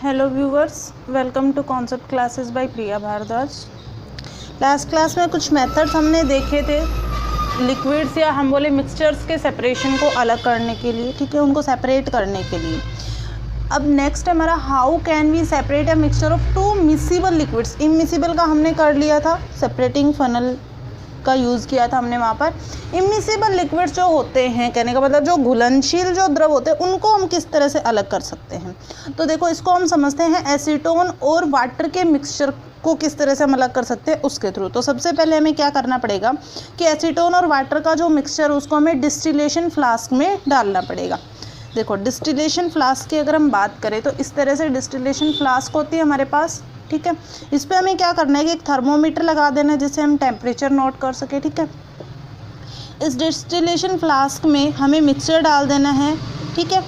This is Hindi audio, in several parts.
Hello viewers, welcome to concept classes by Priya Bhardwaj. Last class में कुछ मेथड्स हमने देखे थे लिक्विड्स या हम बोले मिक्सचर्स के सेपरेशन को अलग करने के लिए, ठीक है, उनको सेपरेट करने के लिए। अब नेक्स्ट हमारा how can we separate a mixture of two miscible liquids. Immiscible का हमने कर लिया था, सेपरेटिंग फनल का यूज़ किया था हमने वहाँ पर। इमिसिबल लिक्विड्स जो होते हैं, कहने का मतलब जो घुलनशील जो द्रव होते हैं, उनको हम किस तरह से अलग कर सकते हैं। तो देखो, इसको हम समझते हैं एसीटोन और वाटर के मिक्सचर को किस तरह से हम अलग कर सकते हैं उसके थ्रू। तो सबसे पहले हमें क्या करना पड़ेगा कि एसीटोन और वाटर का जो मिक्सचर उसको हमें डिस्टिलेशन फ्लास्क में डालना पड़ेगा। देखो, डिस्टिलेशन फ्लास्क की अगर हम बात करें तो इस तरह से डिस्टिलेशन फ्लास्क होती है हमारे पास, ठीक है। इस पे हमें क्या करना है कि एक थर्मोमीटर लगा देना है जिससे हम टेम्परेचर नोट कर सके, ठीक है। इस डिस्टिलेशन फ्लास्क में हमें मिक्सचर डाल देना है, ठीक है।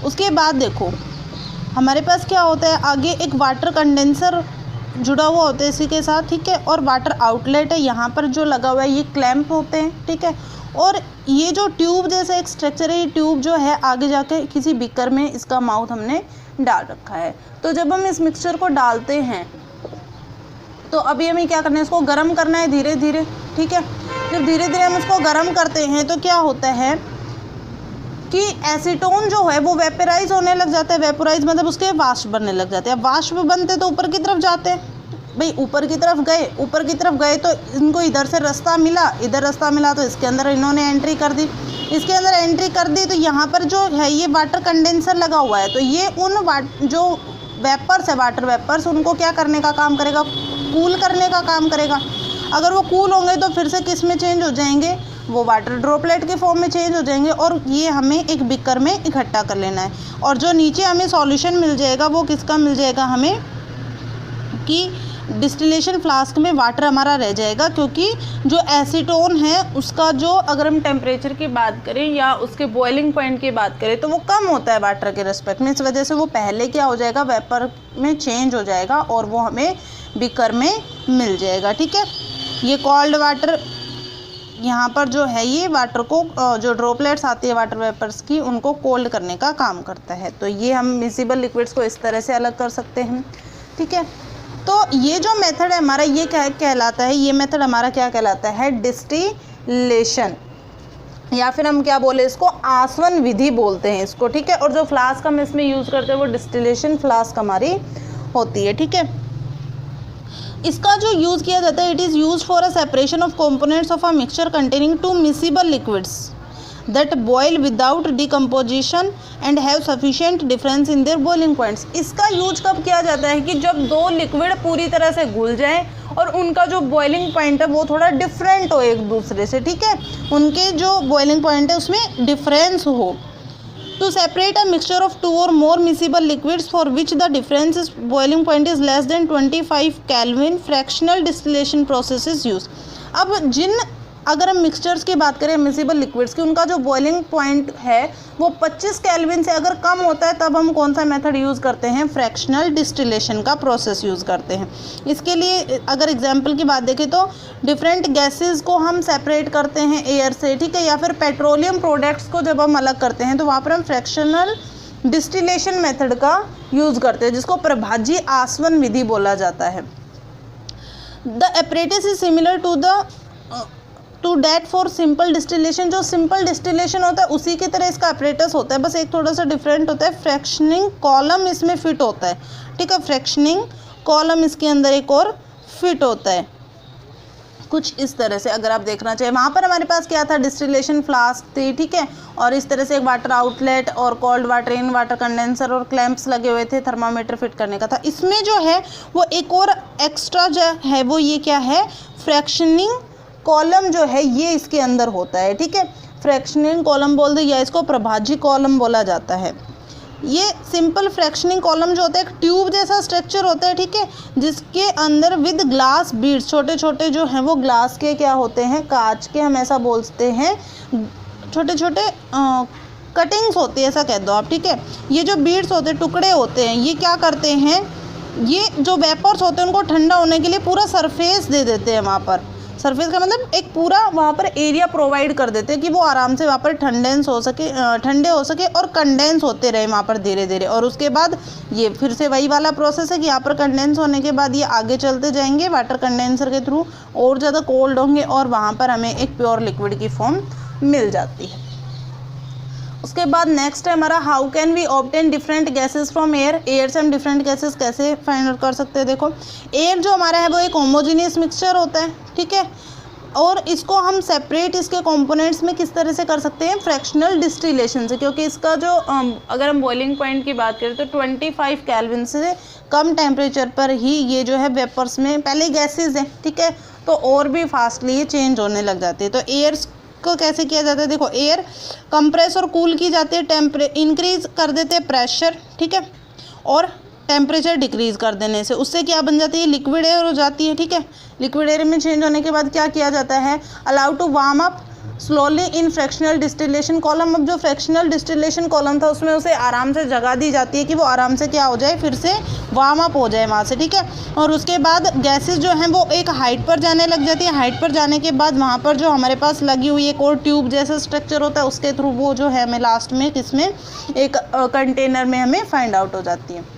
उसके बाद देखो हमारे पास क्या होता है, आगे एक वाटर कंडेंसर जुड़ा हुआ होता है इसी के साथ, ठीक है। और वाटर आउटलेट है यहाँ पर जो लगा हुआ है, ये क्लैंप होते हैं, ठीक है। और ये जो ट्यूब जैसा एक स्ट्रक्चर है, ये ट्यूब जो है आगे जाके किसी बीकर में इसका माउथ हमने डाल रखा है। तो जब हम इस मिक्सचर को डालते हैं तो अभी हमें क्या करना है, इसको गर्म करना है धीरे धीरे, ठीक है। जब धीरे धीरे हम इसको गर्म करते हैं तो क्या होता है कि एसीटोन जो है वो वेपराइज होने लग जाता है। वेपराइज मतलब उसके वाष्प बनने लग जाते हैं। वाष्प बनते तो ऊपर की तरफ जाते हैं, भाई ऊपर की तरफ गए तो इनको इधर से रास्ता मिला, इधर रास्ता मिला तो इसके अंदर इन्होंने एंट्री कर दी, इसके अंदर एंट्री कर दी। तो यहाँ पर जो है ये वाटर कंडेंसर लगा हुआ है, तो ये उन जो वेपर्स है, वाटर वेपर्स, उनको क्या करने का काम करेगा, कूल करने का काम करेगा। अगर वो कूल होंगे तो फिर से किस में चेंज हो जाएंगे, वो वाटर ड्रॉपलेट के फॉर्म में चेंज हो जाएंगे और ये हमें एक बिकर में इकट्ठा कर लेना है। और जो नीचे हमें सॉल्यूशन मिल जाएगा वो किसका मिल जाएगा हमें, कि डिस्टिलेशन फ्लास्क में वाटर हमारा रह जाएगा, क्योंकि जो एसीटोन है उसका जो अगर हम टेम्परेचर की बात करें या उसके बॉइलिंग पॉइंट की बात करें तो वो कम होता है वाटर के रिस्पेक्ट में। इस वजह से वो पहले क्या हो जाएगा, वेपर में चेंज हो जाएगा और वो हमें बीकर में मिल जाएगा, ठीक है। ये कॉल्ड वाटर यहाँ पर जो है ये वाटर को जो ड्रॉपलेट्स आती है वाटर वेपर्स की, उनको कोल्ड करने का काम करता है। तो ये हम मिसिबल लिक्विड्स को इस तरह से अलग कर सकते हैं, ठीक है। तो ये जो मेथड है हमारा, ये क्या कहलाता है, ये मेथड हमारा क्या कहलाता है, डिस्टिलेशन, या फिर हम क्या बोले इसको, आसवन विधि बोलते हैं इसको, ठीक है। और जो फ्लास्क हम इसमें यूज़ करते हैं वो डिस्टिलेशन फ्लास्क हमारी होती है, ठीक है। इसका जो यूज़ किया जाता है, it is use for a separation of components of a mixture containing two miscible liquids that boil without decomposition and have sufficient difference in their boiling points। इसका यूज कब किया जाता है कि जब दो लिक्विड पूरी तरह से घुल जाएं और उनका जो बॉइलिंग पॉइंट है वो थोड़ा डिफरेंट हो एक दूसरे से, ठीक है, उनके जो बॉइलिंग पॉइंट है उसमें डिफरेंस हो। To separate a mixture of two or more miscible liquids for which the difference is boiling point is less than 25 Kelvin, fractional distillation process is used। अब अगर हम मिक्सचर्स की बात करें मिसिबल लिक्विड्स की, उनका जो बॉइलिंग पॉइंट है वो 25 केल्विन से अगर कम होता है तब हम कौन सा मेथड यूज़ करते हैं, फ्रैक्शनल डिस्टिलेशन का प्रोसेस यूज़ करते हैं। इसके लिए अगर एग्जांपल की बात देखें तो डिफरेंट गैसेस को हम सेपरेट करते हैं एयर से, ठीक है, या फिर पेट्रोलियम प्रोडक्ट्स को जब हम अलग करते हैं तो वहाँ पर हम फ्रैक्शनल डिस्टिलेशन मेथड का यूज़ करते हैं, जिसको प्रभाजी आसवन विधि बोला जाता है। The apparatus is similar to that for simple distillation. जो सिंपल डिस्टिलेशन होता है उसी की तरह इसका अपरेटस होता है, बस एक थोड़ा सा डिफरेंट होता है। फ्रैक्शनिंग कॉलम इसमें फिट होता है, ठीक है, फ्रैक्शनिंग कॉलम इसके अंदर एक और फिट होता है, कुछ इस तरह से अगर आप देखना चाहिए। वहाँ पर हमारे पास क्या था, डिस्टिलेशन फ्लास्क थी, ठीक है, और इस तरह से एक वाटर आउटलेट और cold water in water condenser और क्लैंप्स लगे हुए थे, थर्मामीटर फिट करने का था। इसमें जो है वो एक और एक्स्ट्रा जो है वो ये क्या है, फ्रैक्शनिंग कॉलम जो है ये इसके अंदर होता है, ठीक है। फ्रैक्शनिंग कॉलम बोल दे या इसको प्रभाजी कॉलम बोला जाता है। ये सिंपल फ्रैक्शनिंग कॉलम जो होता है एक ट्यूब जैसा स्ट्रक्चर होता है, ठीक है, जिसके अंदर विद ग्लास बीड्स, छोटे छोटे जो हैं वो ग्लास के क्या होते हैं, कांच के हम ऐसा बोलते हैं, छोटे छोटे कटिंग्स होती है ऐसा कह दो आप, ठीक है। ये जो बीड्स होते हैं, टुकड़े होते हैं, ये क्या करते हैं, ये जो वेपर्स होते हैं उनको ठंडा होने के लिए पूरा सरफेस दे देते हैं वहाँ पर, सरफेस का मतलब एक पूरा वहाँ पर एरिया प्रोवाइड कर देते हैं कि वो आराम से वहाँ पर ठंडे हो सके और कंडेंस होते रहे वहाँ पर धीरे धीरे। और उसके बाद ये फिर से वही वाला प्रोसेस है कि यहाँ पर कंडेंस होने के बाद ये आगे चलते जाएंगे वाटर कंडेंसर के थ्रू, और ज़्यादा कोल्ड होंगे और वहाँ पर हमें एक प्योर लिक्विड की फॉर्म मिल जाती है। उसके बाद नेक्स्ट है हमारा how can we obtain different gases from air. Air से हम डिफरेंट गैसेस कैसे फाइंड आउट कर सकते हैं। देखो एयर जो हमारा है वो एक होमोजीनियस मिक्सचर होता है, ठीक है, और इसको हम सेपरेट इसके कंपोनेंट्स में किस तरह से कर सकते हैं, फ्रैक्शनल डिस्टिलेशन से, क्योंकि इसका जो अगर हम बॉइलिंग पॉइंट की बात करें तो 25 केल्विन से कम टेम्परेचर पर ही ये जो है वेपर्स में पहले गैसेज हैं, ठीक है, तो और भी फास्टली ये चेंज होने लग जाती है। तो एयर को कैसे किया जाता है, देखो एयर कंप्रेस और कूल की जाती है, इंक्रीज कर देते हैं प्रेशर, ठीक है, और टेम्परेचर डिक्रीज कर देने से उससे क्या बन जाती है, लिक्विड एयर हो जाती है, ठीक है। लिक्विड एयर में चेंज होने के बाद क्या किया जाता है, allow to warm up slowly in fractional distillation column. अब जो फ्रैक्शनल डिस्टिलेशन कॉलम था उसमें उसे आराम से जगह दी जाती है कि वो आराम से क्या हो जाए, फिर से वार्म अप हो जाए वहाँ से, ठीक है। और उसके बाद गैसेस जो हैं वो एक हाइट पर जाने लग जाती है। हाइट पर जाने के बाद वहाँ पर जो हमारे पास लगी हुई एक और ट्यूब जैसा स्ट्रक्चर होता है उसके थ्रू वो जो है हमें लास्ट में किसमें, एक कंटेनर में हमें फाइंड आउट हो जाती है।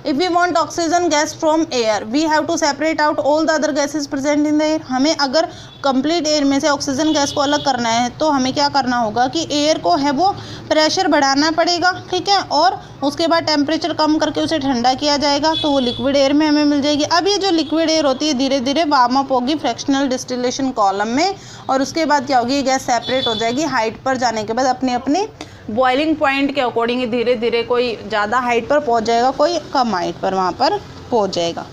If we want oxygen gas from air, we have to separate out all the other gases present in the air. हमें अगर कंप्लीट एयर में से ऑक्सीजन गैस को अलग करना है तो हमें क्या करना होगा कि एयर को है वो प्रेशर बढ़ाना पड़ेगा, ठीक है, और उसके बाद टेम्परेचर कम करके उसे ठंडा किया जाएगा तो वो लिक्विड एयर में हमें मिल जाएगी। अब ये जो लिक्विड एयर होती है धीरे धीरे वार्म अप होगी फ्रैक्शनल डिस्टिलेशन कॉलम में, और उसके बाद क्या होगी, ये गैस सेपरेट हो जाएगी। हाइट पर जाने के बाद अपने अपने बॉइलिंग पॉइंट के अकॉर्डिंग धीरे धीरे कोई ज़्यादा हाइट पर पहुंच जाएगा, कोई कम हाइट पर वहाँ पर पहुंच जाएगा।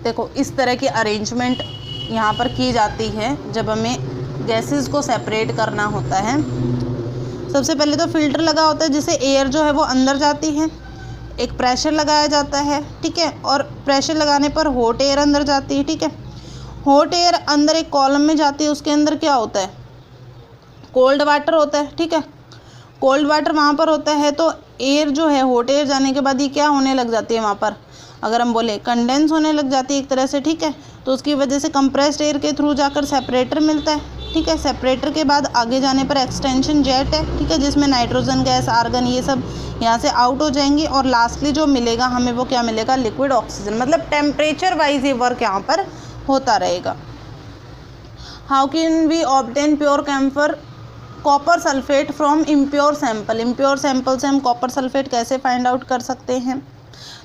देखो इस तरह की अरेंजमेंट यहाँ पर की जाती है जब हमें गैसेस को सेपरेट करना होता है। सबसे पहले तो फिल्टर लगा होता है जिससे एयर जो है वो अंदर जाती है, एक प्रेशर लगाया जाता है, ठीक है, और प्रेशर लगाने पर हॉट एयर अंदर जाती है, ठीक है। हॉट एयर अंदर एक कॉलम में जाती है, उसके अंदर क्या होता है, कोल्ड वाटर होता है, ठीक है। कोल्ड वाटर वहाँ पर होता है तो एयर जो है हॉट एयर जाने के बाद ये क्या होने लग जाती है, वहाँ पर अगर हम बोले कंडेंस होने लग जाती है एक तरह से, ठीक है। तो उसकी वजह से कंप्रेस्ड एयर के थ्रू जाकर सेपरेटर मिलता है, ठीक है। सेपरेटर के बाद आगे जाने पर एक्सटेंशन जेट है, ठीक है, जिसमें नाइट्रोजन गैस, आर्गन ये सब यहाँ से आउट हो जाएंगी और लास्टली जो मिलेगा हमें वो क्या मिलेगा, लिक्विड ऑक्सीजन। मतलब टेम्परेचर वाइज ये वर्क यहाँ पर होता रहेगा। How can we obtain pure camphor copper sulphate from impure sample. Impure sample से हम कॉपर सल्फेट कैसे फाइंड आउट कर सकते हैं,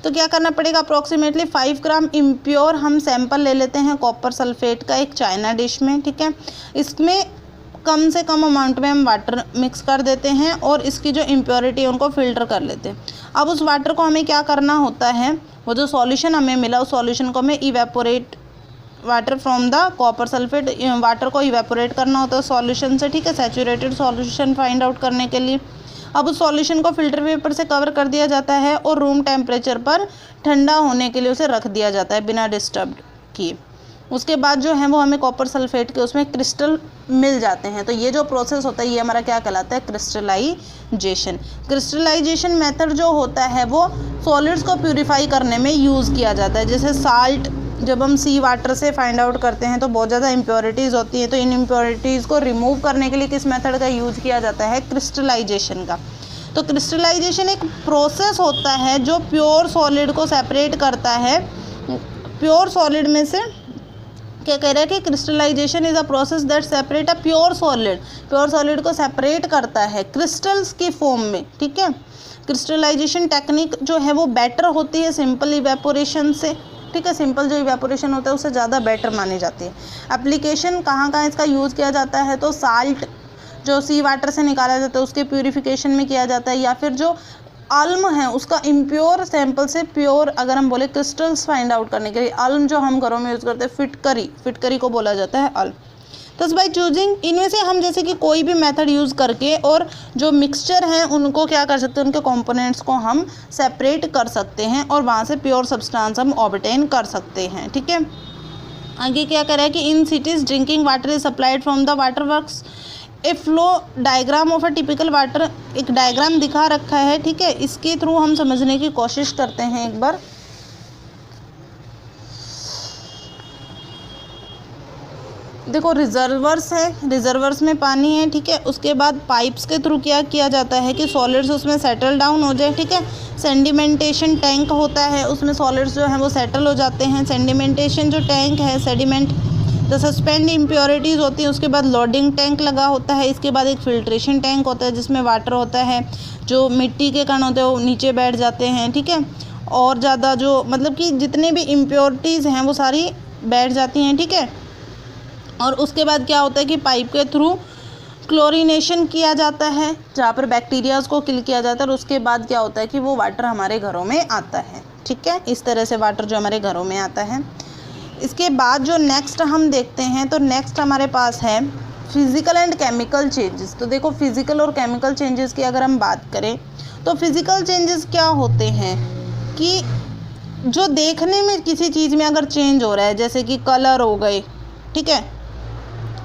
तो क्या करना पड़ेगा, अप्रॉक्सीमेटली 5 ग्राम इम्प्योर हम सैंपल ले लेते हैं कॉपर सल्फेट का एक चाइना डिश में, ठीक है। इसमें कम से कम अमाउंट में हम वाटर मिक्स कर देते हैं और इसकी जो इम्प्योरिटी है उनको फिल्टर कर लेते हैं। अब उस वाटर को हमें क्या करना होता है, वो जो सॉल्यूशन हमें मिला उस सॉल्यूशन को हमें evaporate water from the copper sulphate, water को इवेपोरेट करना होता है सॉल्यूशन से, ठीक है, सैचुरेटेड सॉल्यूशन फाइंड आउट करने के लिए। अब उस सॉल्यूशन को फिल्टर पेपर से कवर कर दिया जाता है और रूम टेम्परेचर पर ठंडा होने के लिए उसे रख दिया जाता है बिना डिस्टर्ब किए। उसके बाद जो है वो हमें कॉपर सल्फेट के उसमें क्रिस्टल मिल जाते हैं। तो ये जो प्रोसेस होता है ये हमारा क्या कहलाता है, क्रिस्टलाइजेशन। क्रिस्टलाइजेशन मेथड जो होता है वो सॉलिड्स को प्यूरिफाई करने में यूज़ किया जाता है। जैसे साल्ट जब हम सी वाटर से फाइंड आउट करते हैं तो बहुत ज़्यादा इम्प्योरिटीज़ होती हैं, तो इन इम्प्योरिटीज़ को रिमूव करने के लिए किस मेथड का यूज़ किया जाता है, क्रिस्टलाइजेशन का। तो क्रिस्टलाइजेशन एक प्रोसेस होता है जो प्योर सॉलिड को सेपरेट करता है। प्योर सॉलिड में से क्या कह रहा है कि crystallisation is a process that separate a pure solid, pure solid को सेपरेट करता है क्रिस्टल्स की फॉर्म में, ठीक है। क्रिस्टलाइजेशन टेक्निक जो है वो बेटर होती है सिंपल इवेपोरेशन से, ठीक है। सिंपल जो इवेपोरेशन होता है उससे ज़्यादा बेटर मानी जाती है। एप्लीकेशन कहाँ कहाँ इसका यूज़ किया जाता है, तो साल्ट जो सी वाटर से निकाला जाता है उसके प्यूरिफिकेशन में किया जाता है, या फिर जो अल्म है उसका इम्प्योर सैंपल से प्योर अगर हम बोले क्रिस्टल्स फाइंड आउट करने के लिए अल्म जो हम घरों में यूज़ करते हैं फिटकरी को बोला जाता है अल्म। तो बाई चूजिंग इनमें से हम जैसे कि कोई भी मेथड यूज़ करके और जो मिक्सचर हैं उनको क्या कर सकते हैं, उनके कंपोनेंट्स को हम सेपरेट कर सकते हैं और वहाँ से प्योर सब्सटेंस हम ऑब्टेन कर सकते हैं, ठीक है। आगे क्या कह रहा है कि in cities drinking water is supplied from the water works. A flow diagram of a typical water, एक डायग्राम दिखा रखा है, ठीक है। इसके थ्रू हम समझने की कोशिश करते हैं एक बार। देखो रिजर्वर्स है, रिजर्वर्स में पानी है, ठीक है। उसके बाद पाइप्स के थ्रू क्या किया जाता है कि सॉलिड्स उसमें सेटल डाउन हो जाए, ठीक है। सेडिमेंटेशन टैंक होता है, उसमें सॉलिड्स जो हैं वो सेटल हो जाते हैं। सेडिमेंटेशन जो टैंक है, सेडिमेंट द सस्पेंड इम्प्योरिटीज़ होती है। उसके बाद लोडिंग टैंक लगा होता है। इसके बाद एक फिल्ट्रेशन टैंक होता है जिसमें वाटर होता है, जो मिट्टी के कण होते हैं वो नीचे बैठ जाते हैं, ठीक है। और ज़्यादा जो मतलब कि जितने भी इम्प्योरिटीज़ हैं वो सारी बैठ जाती हैं, ठीक है। और उसके बाद क्या होता है कि पाइप के थ्रू क्लोरीनेशन किया जाता है, जहाँ पर बैक्टीरियाज़ को किल किया जाता है। और उसके बाद क्या होता है कि वो वाटर हमारे घरों में आता है, ठीक है। इस तरह से वाटर जो हमारे घरों में आता है। इसके बाद जो नेक्स्ट हम देखते हैं, तो नेक्स्ट हमारे पास है फिज़िकल एंड केमिकल चेंजेस। तो देखो फिज़िकल और केमिकल चेंजेस की अगर हम बात करें तो फिज़िकल चेंजेस क्या होते हैं कि जो देखने में किसी चीज़ में अगर चेंज हो रहा है, जैसे कि कलर हो गए, ठीक है,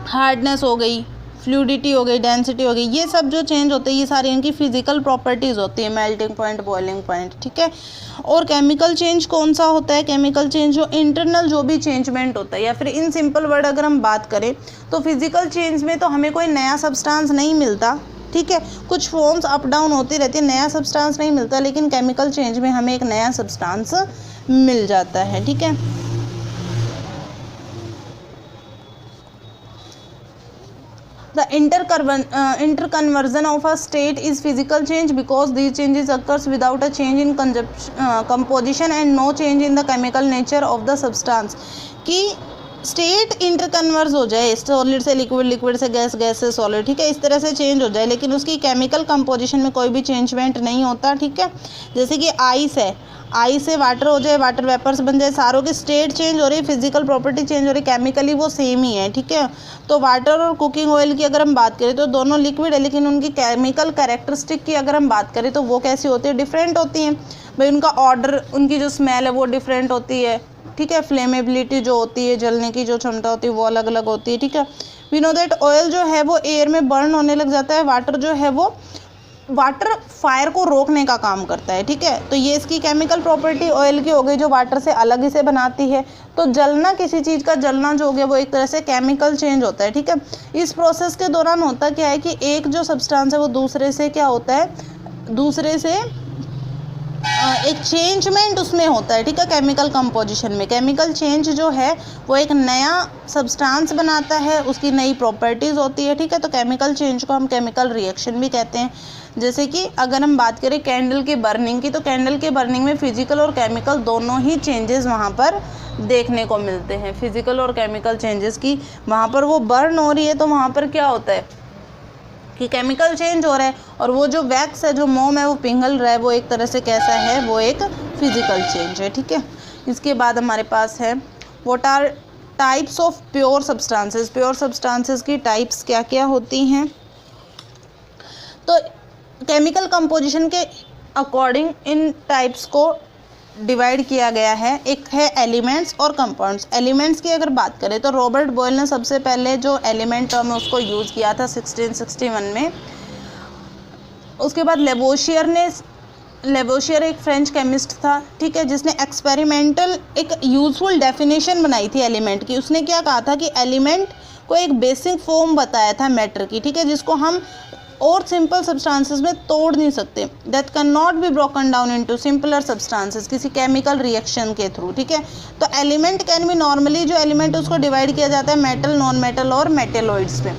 हार्डनेस हो गई, फ्लूइडिटी हो गई, डेंसिटी हो गई, ये सब जो चेंज होते हैं ये सारी इनकी फिजिकल प्रॉपर्टीज़ होती है, मेल्टिंग पॉइंट, बॉइलिंग पॉइंट, ठीक है। और केमिकल चेंज कौन सा होता है? केमिकल चेंज जो इंटरनल जो भी चेंजमेंट होता है, या फिर इन सिंपल वर्ड अगर हम बात करें तो फिजिकल चेंज में तो हमें कोई नया सब्सटेंस नहीं मिलता, ठीक है। कुछ फॉर्म्स अप डाउन होती रहती है, नया सब्सटेंस नहीं मिलता, लेकिन केमिकल चेंज में हमें एक नया सब्सटेंस मिल जाता है, ठीक है। The interconversion of a state is physical change because these changes occurs without a change in composition and no change in the chemical nature of the substance। कि स्टेट इंटरकन्वर्स हो जाए, सॉलिड से लिक्विड, लिक्विड से गैस, गैस से सॉलिड, ठीक है, इस तरह से चेंज हो जाए, लेकिन उसकी केमिकल कंपोजिशन में कोई भी चेंजमेंट नहीं होता, ठीक है। जैसे कि आइस है, आइस से वाटर हो जाए, वाटर वेपर्स बन जाए, सारों की स्टेट चेंज हो रही है, फिजिकल प्रॉपर्टी चेंज हो रही है, केमिकली वो सेम ही है, ठीक है। तो वाटर और कुकिंग ऑयल की अगर हम बात करें तो दोनों लिक्विड है, लेकिन उनकी केमिकल कैरेक्टरिस्टिक की अगर हम बात करें तो वो कैसी होती है? डिफरेंट होती हैं भाई। उनका ऑर्डर, उनकी जो स्मेल है वो डिफरेंट होती है, ठीक है। फ्लेमेबिलिटी जो होती है, जलने की जो क्षमता होती है वो अलग अलग होती है, ठीक है। वी नो दैट ऑयल जो है वो एयर में बर्न होने लग जाता है, वाटर जो है वो वाटर फायर को रोकने का काम करता है, ठीक है। तो ये इसकी केमिकल प्रॉपर्टी ऑयल की हो गई जो वाटर से अलग इसे बनाती है। तो जलना, किसी चीज़ का जलना जो हो गया वो एक तरह से केमिकल चेंज होता है, ठीक है। इस प्रोसेस के दौरान होता क्या है कि एक जो सब्सटेंस है वो दूसरे से क्या होता है, दूसरे से एक चेंजमेंट उसमें होता है, ठीक है। केमिकल कंपोजिशन में केमिकल चेंज जो है वो एक नया सब्सटेंस बनाता है, उसकी नई प्रॉपर्टीज़ होती है, ठीक है। तो केमिकल चेंज को हम केमिकल रिएक्शन भी कहते हैं। जैसे कि अगर हम बात करें कैंडल की बर्निंग की, तो कैंडल के बर्निंग में फिजिकल और केमिकल दोनों ही चेंजेस वहाँ पर देखने को मिलते हैं। फिजिकल और केमिकल चेंजेस की वहाँ पर वो बर्न हो रही है, तो वहाँ पर क्या होता है कि केमिकल चेंज हो रहा है, और वो जो वैक्स है, जो मोम है वो पिघल रहा है, वो एक तरह से कैसा है, वो एक फिजिकल चेंज है, ठीक है। इसके बाद हमारे पास है what are types of pure substances. Pure substances की टाइप्स क्या क्या होती हैं? तो केमिकल कंपोजिशन के अकॉर्डिंग इन टाइप्स को डिवाइड किया गया है। एक है एलिमेंट्स और कंपाउंड्स। एलिमेंट्स की अगर बात करें तो रॉबर्ट बॉयल ने सबसे पहले जो एलिमेंट टर्म है उसको यूज़ किया था 1661 में। उसके बाद लेवोशियर एक फ्रेंच केमिस्ट था, ठीक है, जिसने एक्सपेरिमेंटल एक यूजफुल डेफिनेशन बनाई थी एलिमेंट की। उसने क्या कहा था कि एलिमेंट को एक बेसिक फॉर्म बताया था मैटर की, ठीक है, जिसको हम और सिंपल सब्सटेंसेस में तोड़ नहीं सकते। That can not be broken down into simpler substances किसी केमिकल रिएक्शन के थ्रू, ठीक है। तो एलिमेंट कैन बी नॉर्मली जो एलिमेंट उसको डिवाइड किया जाता है मेटल, नॉन मेटल और मेटेलॉइड्स में।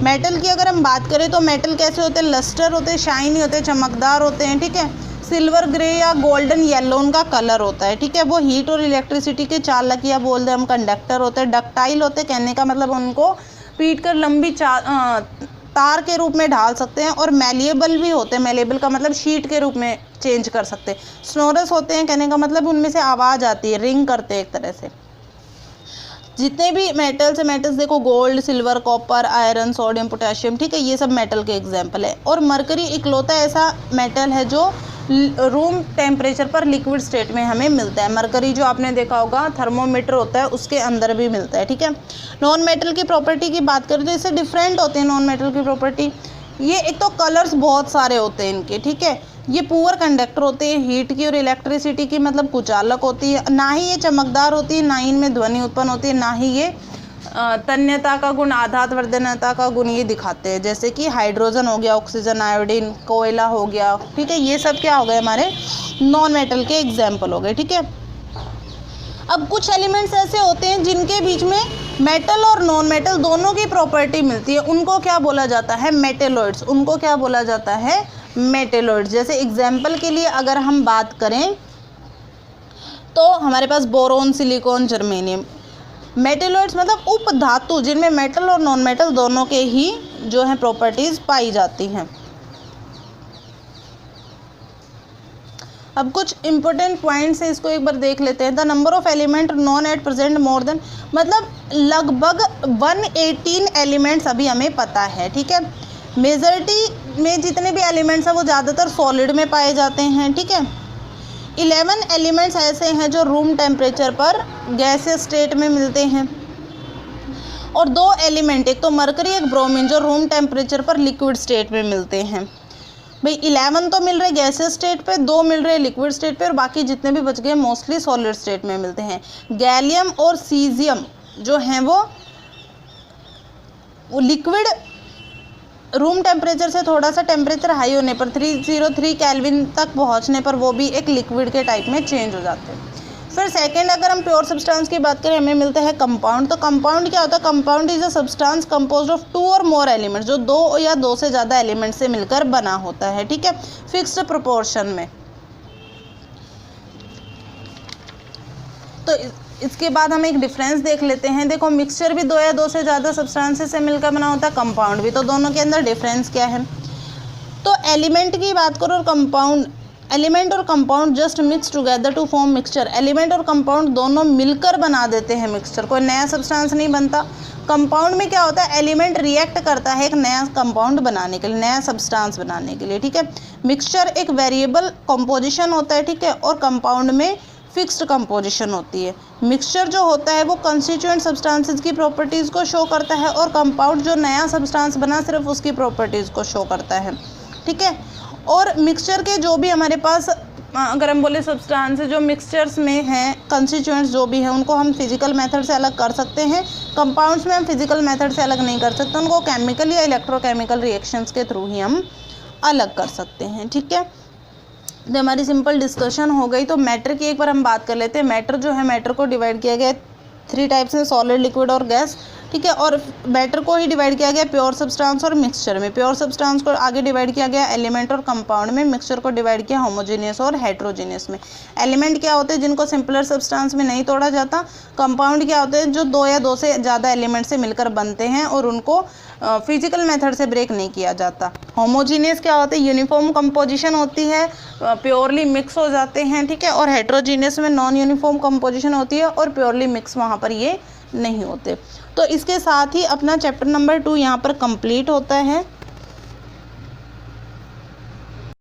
मेटल की अगर हम बात करें तो मेटल कैसे होते हैं? लस्टर होते हैं, शाइनी होते हैं, चमकदार होते हैं, ठीक है। सिल्वर ग्रे या गोल्डन येलो उनका कलर होता है, ठीक है। वो हीट और इलेक्ट्रिसिटी के चालक या बोल दे हम कंडक्टर होते हैं। डक्टाइल होते हैं, कहने का मतलब उनको पीट कर लंबी तार के रूप में ढाल सकते हैं। और मैलिएबल भी होते हैं, मैलिएबल का मतलब शीट के रूप में चेंज कर सकते हैं। स्नोरस होते हैं, कहने का मतलब उनमें से आवाज़ आती है, रिंग करते हैं एक तरह से। जितने भी मेटल्स देखो, gold, silver, copper, iron, sodium, potassium, ठीक है, ये सब मेटल के एग्जाम्पल है। और मरकरी इकलौता ऐसा मेटल है जो रूम टेम्परेचर पर लिक्विड स्टेट में हमें मिलता है। मरकरी जो आपने देखा होगा थर्मोमीटर होता है उसके अंदर भी मिलता है, ठीक है। नॉन मेटल की प्रॉपर्टी की बात करें तो इससे डिफरेंट होते हैं नॉन मेटल की प्रॉपर्टी। ये एक तो कलर्स बहुत सारे होते हैं इनके, ठीक है। ये पुअर कंडक्टर होते हैं हीट की और इलेक्ट्रिसिटी की, मतलब कुचालक होती है। ना ही ये चमकदार होती है, ना ही इनमें ध्वनि उत्पन्न होती है, ना ही ये तन्यता का गुण, आघातवर्धनता का गुण ये दिखाते हैं, जैसे कि हाइड्रोजन हो गया, ऑक्सीजन, आयोडीन, कोयला हो गया, ठीक है। ये सब क्या हो गए हमारे नॉन मेटल के एग्जाम्पल हो गए, ठीक है। अब कुछ एलिमेंट्स ऐसे होते हैं जिनके बीच में मेटल और नॉन मेटल दोनों की प्रॉपर्टी मिलती है, उनको क्या बोला जाता है, मेटेलॉइड्स। उनको क्या बोला जाता है, मेटेलॉइड्स। जैसे एग्जाम्पल के लिए अगर हम बात करें तो हमारे पास बोरोन, सिलिकॉन, जर्मेनियम। मेटेलॉइड्स मतलब उपधातु जिनमें मेटल और नॉन मेटल दोनों के ही जो है प्रॉपर्टीज पाई जाती हैं। अब कुछ इंपॉर्टेंट पॉइंट्स है, इसको एक बार देख लेते हैं। The number of element non at present more than, मतलब लगभग 118 एलिमेंट्स अभी हमें पता है, ठीक है। मेजॉरिटी में जितने भी एलिमेंट्स हैं वो ज़्यादातर सॉलिड में पाए जाते हैं, ठीक है। 11 एलिमेंट्स ऐसे हैं जो रूम टेम्परेचर पर गैसियस स्टेट में मिलते हैं, और 2 एलिमेंट, एक तो मरकरी, एक ब्रोमीन, जो रूम टेम्परेचर पर लिक्विड स्टेट में मिलते हैं। भाई 11 तो मिल रहे गैसियस स्टेट पे, 2 मिल रहे लिक्विड स्टेट पे, और बाकी जितने भी बच गए मोस्टली सॉलिड स्टेट में मिलते हैं। गैलियम और सीजियम जो हैं वो लिक्विड रूम टेम्परेचर से थोड़ा सा टेम्परेचर हाई होने पर 303 केल्विन तक पहुंचने पर वो भी एक लिक्विड के टाइप में चेंज हो जाते हैं। फिर सेकंड अगर हम प्योर सब्सटेंस की बात करें, हमें मिलता है कंपाउंड। तो कंपाउंड क्या होता है, compound is a substance composed of 2 और मोर एलिमेंट्स, जो 2 या 2 से ज़्यादा एलिमेंट से मिलकर बना होता है, ठीक है, फिक्स्ड प्रोपोर्शन में। तो इसके बाद हम एक डिफरेंस देख लेते हैं। देखो मिक्सचर भी 2 या 2 से ज़्यादा सब्सटेंसेस से मिलकर बना होता है, कंपाउंड भी, तो दोनों के अंदर डिफरेंस क्या है। तो एलिमेंट की बात करो और कंपाउंड, एलिमेंट और compound just mix together to form mixture. Element और कंपाउंड दोनों मिलकर बना देते हैं मिक्सचर, कोई नया सब्सटेंस नहीं बनता। कंपाउंड में क्या होता है, एलिमेंट रिएक्ट करता है एक नया कंपाउंड बनाने के लिए, नया सब्सटेंस बनाने के लिए, ठीक है। मिक्सचर एक वेरिएबल कंपोजिशन होता है, ठीक है, और कंपाउंड में फिक्स्ड कंपोजिशन होती है। मिक्सचर जो होता है वो कंस्टिट्यूएंट सब्सटेंसेस की प्रॉपर्टीज़ को शो करता है, और कंपाउंड जो नया सब्सटेंस बना सिर्फ उसकी प्रॉपर्टीज़ को शो करता है, ठीक है। और मिक्सचर के जो भी हमारे पास अगर हम बोले सब्सटेंस जो मिक्सचर्स में हैं, कंस्टिट्यूएंट्स जो भी हैं, उनको हम फिजिकल मेथड से अलग कर सकते हैं। कंपाउंड्स में हम फिजिकल मेथड से अलग नहीं कर सकते, उनको केमिकल या इलेक्ट्रोकेमिकल रिएक्शंस के थ्रू ही हम अलग कर सकते हैं, ठीक है। तो हमारी सिंपल डिस्कशन हो गई। तो मैटर की एक बार हम बात कर लेते हैं। मैटर जो है, मैटर को डिवाइड किया गया है 3 टाइप्स में, सॉलिड, लिक्विड और गैस, ठीक है। और मैटर को ही डिवाइड किया गया प्योर सब्सटेंस और मिक्सचर में। प्योर सब्सटेंस को आगे डिवाइड किया गया एलिमेंट और कंपाउंड में, मिक्सचर को डिवाइड किया होमोजेनियस और हेट्रोजेनियस में। एलिमेंट क्या होते हैं, जिनको सिंपलर सब्सटेंस में नहीं तोड़ा जाता। कंपाउंड क्या होते हैं, जो 2 या 2 से ज़्यादा एलिमेंट से मिलकर बनते हैं और उनको फिजिकल मेथड से ब्रेक नहीं किया जाता। होमोजीनियस क्या होते हैं, यूनिफॉर्म कंपोजिशन होती है, प्योरली मिक्स हो जाते हैं, ठीक है। और हेट्रोजीनियस में नॉन यूनिफॉर्म कंपोजिशन होती है और प्योरली मिक्स वहाँ पर ये नहीं होते। तो इसके साथ ही अपना चैप्टर नंबर 2 यहाँ पर कंप्लीट होता है।